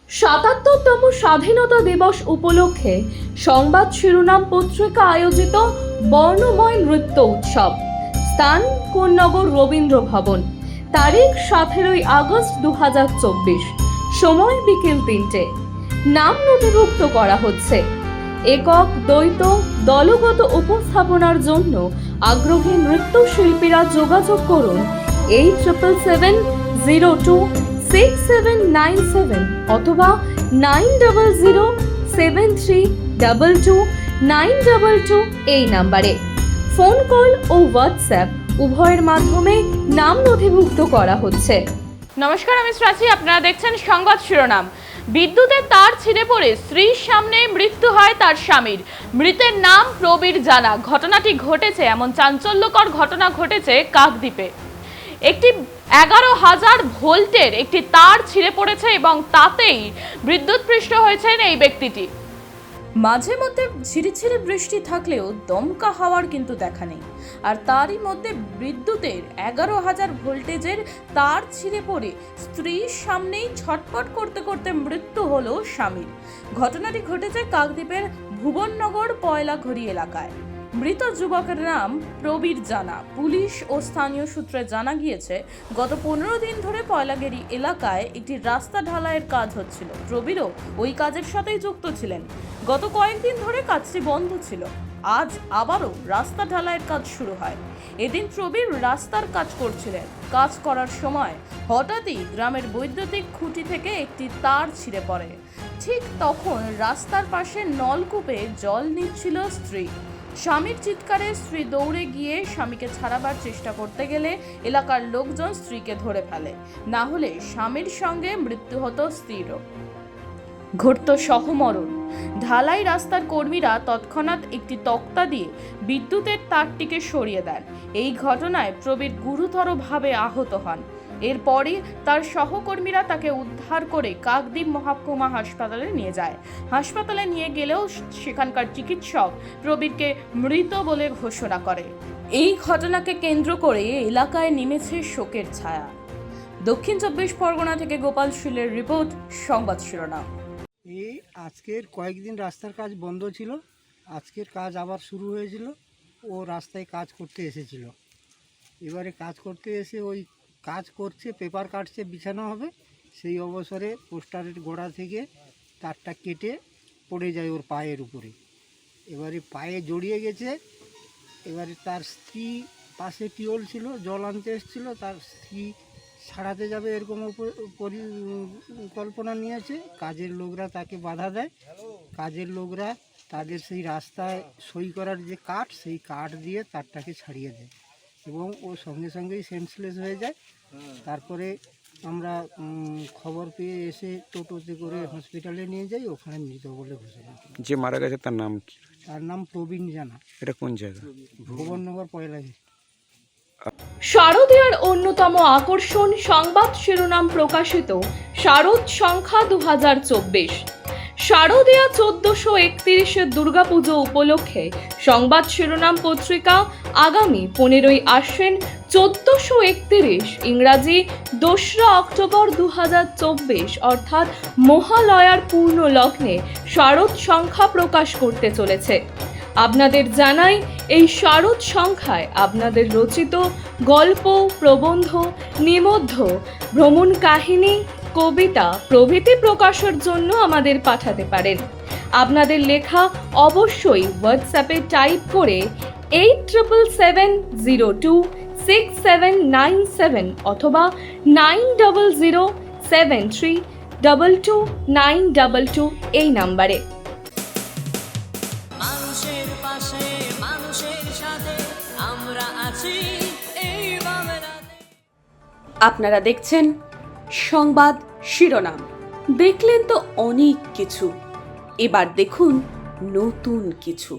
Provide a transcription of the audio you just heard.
৭৭তম স্বাধীনতা দিবস উপলক্ষে সংবাদ শিরোনাম পত্রিকা আয়োজিত বর্ণময় নৃত্য উৎসব। স্থান কোন্নগর রবীন্দ্র ভবন। তারিখ 17ই আগস্ট 2024। সময় বিকেল 3টে। নাম নথিভুক্ত করা হচ্ছে। একক, দ্বৈত, দলগত উপস্থাপনার জন্য আগ্রহী নৃত্যশিল্পীরা যোগাযোগ করুন 87026797 অথবা 9007322922 এই নাম্বারে। ফোন কল ও হোয়াটসঅ্যাপ উভয়ের মাধ্যমে নাম নথিভুক্ত করা হচ্ছে। নমস্কার, আমি শ্রাচী। আপনারা দেখছেন সংবাদ শিরোনাম। বিদ্যুতের তার ছিঁড়ে পড়ে স্ত্রীর সামনে মৃত্যু হয় তার স্বামীর। মৃতের নাম প্রবীর জানা। ঘটনাটি ঘটেছে, এমন চাঞ্চল্যকর ঘটনা ঘটেছে কাকদ্বীপে। একটি 11,000 ভোল্টের একটি তার ছিঁড়ে পড়েছে এবং তাতেই বিদ্যুৎপৃষ্ট হয়েছেন এই ব্যক্তিটি। মাঝে মধ্যে ঝিরিঝিরি বৃষ্টি থাকলেও দমকা হাওয়ার কিন্তু দেখা নেই। আর তারই মধ্যে বিদ্যুতের 11,000 ভোল্টেজের তার ছিঁড়ে পড়ে স্ত্রীর সামনেই ছটপট করতে করতে মৃত্যু হলো স্বামীর। ঘটনাটি ঘটেছে কাকদ্বীপের ভুবননগর পয়লাঘড়ি এলাকায়। মৃত যুবকের নাম প্রবীর জানা। পুলিশ ও স্থানীয় সূত্রে জানা গিয়েছে, গত 15 দিন ধরে পয়লাঘড়ি এলাকায় একটি রাস্তা ঢালাইয়ের কাজ হচ্ছিল। প্রবীরও ওই কাজের সাথেই যুক্ত ছিলেন। গত কয়েকদিন ধরে কাজটি বন্ধ ছিল। আজ আবারও রাস্তা ঢালাইয়ের কাজ শুরু হয়। এদিন প্রবীর রাস্তার কাজ করছিলেন। কাজ করার সময় হঠাৎই গ্রামের বৈদ্যুতিক খুঁটি থেকে একটি তার ছিঁড়ে পড়ে। ঠিক তখন রাস্তার পাশে নলকূপে জল নিচ্ছিল স্ত্রী। স্বামীর চিৎকারে স্ত্রী দৌড়ে গিয়ে স্বামীকে ছাড়াবার চেষ্টা করতে গেলে এলাকার লোকজন স্ত্রীকে ধরে ফেলে। না হলে স্বামীর সঙ্গে মৃত্যু হতো স্ত্রীরও। ঘটত সহমরণ। ঢালাই রাস্তার কর্মীরা তৎক্ষণাৎ একটি তক্তা দিয়ে বিদ্যুতের তারটিকে সরিয়ে দেন। এই ঘটনায় প্রবীর গুরুতরভাবে আহত হন। এরপরই তার সহকর্মীরা তাকে উদ্ধার করে কাকদ্বীপ মহকুমা হাসপাতালে নিয়ে যায়। হাসপাতালে নিয়ে গেলেও সেখানকার চিকিৎসক প্রবীরকে মৃত বলে ঘোষণা করে। এই ঘটনাকে কেন্দ্র করে এলাকায় নেমেছে শোকের ছায়া। দক্ষিণ 24 পরগনা থেকে গোপাল শীলের রিপোর্ট, সংবাদ শিরোনাম। এই আজকের কয়েকদিন রাস্তার কাজ বন্ধ ছিল, আজকের কাজ আবার শুরু হয়েছিল। ও রাস্তায় কাজ করতে এসেছিল। এবারে কাজ করতে এসে ওই কাজ করছে, পেপার কাটছে, বিছানো হবে, সেই অবসরে পোস্টারের গোড়া থেকে তারটা কেটে পড়ে যায় ওর পায়ের উপরে। এবারে পায়ে জড়িয়ে গেছে। এবারে তার স্ত্রী পাশে টিউবওয়েল ছিল, জল আনতে এসেছিল। তার স্ত্রী ছাড়াতে যাবে এরকম পরিকল্পনা নিয়েছে। কাজের লোকরা তাকে বাধা দেয়। কাজের লোকরা তাদের সেই রাস্তায় সই করার যে কাঠ, সেই কাঠ দিয়ে তারটাকে ছাড়িয়ে দেয় এবং ও সঙ্গে সঙ্গেই সেন্সলেস হয়ে যায়। তারপরে আমরা খবর পেয়ে এসে টোটোতে করে হসপিটালে নিয়ে যাই। ওখানে মৃত বলে ঘোষণা করি। যে মারা গেছে তার নাম কি? তার নাম প্রবীণ জানা। এটা কোন জায়গা? ভুবননগর পয়লাঘড়ি। শারদীয়ার অন্যতম আকর্ষণ সংবাদ শিরোনাম প্রকাশিত শারদ সংখ্যা 2024। শারদীয়া 1431 দুর্গাপুজো উপলক্ষে সংবাদ শিরোনাম পত্রিকা আগামী 15ই আশ্বিন 1431 ইংরাজি 2রা অক্টোবর 2024 অর্থাৎ মহালয়ার পূর্ণ লগ্নে শারদ সংখ্যা প্রকাশ করতে চলেছে। আপনাদের জানাই, এই শারদ সংখ্যায় আপনাদের রচিত গল্প, প্রবন্ধ, নিবন্ধ, ভ্রমণ কাহিনী, কবিতা প্রভৃতি প্রকাশের জন্য আমাদের পাঠাতে পারেন। আপনাদের লেখা অবশ্যই হোয়াটসঅ্যাপে টাইপ করে 87026797 অথবা 9007322922 এই নাম্বারে। মানুষের পাশে, মানুষের সাথে আমরা আছি এই বাংলাতে। আপনারা দেখছেন সংবাদ শিরোনাম। দেখলেন তো অনেক কিছু, এবার দেখুন নতুন কিছু।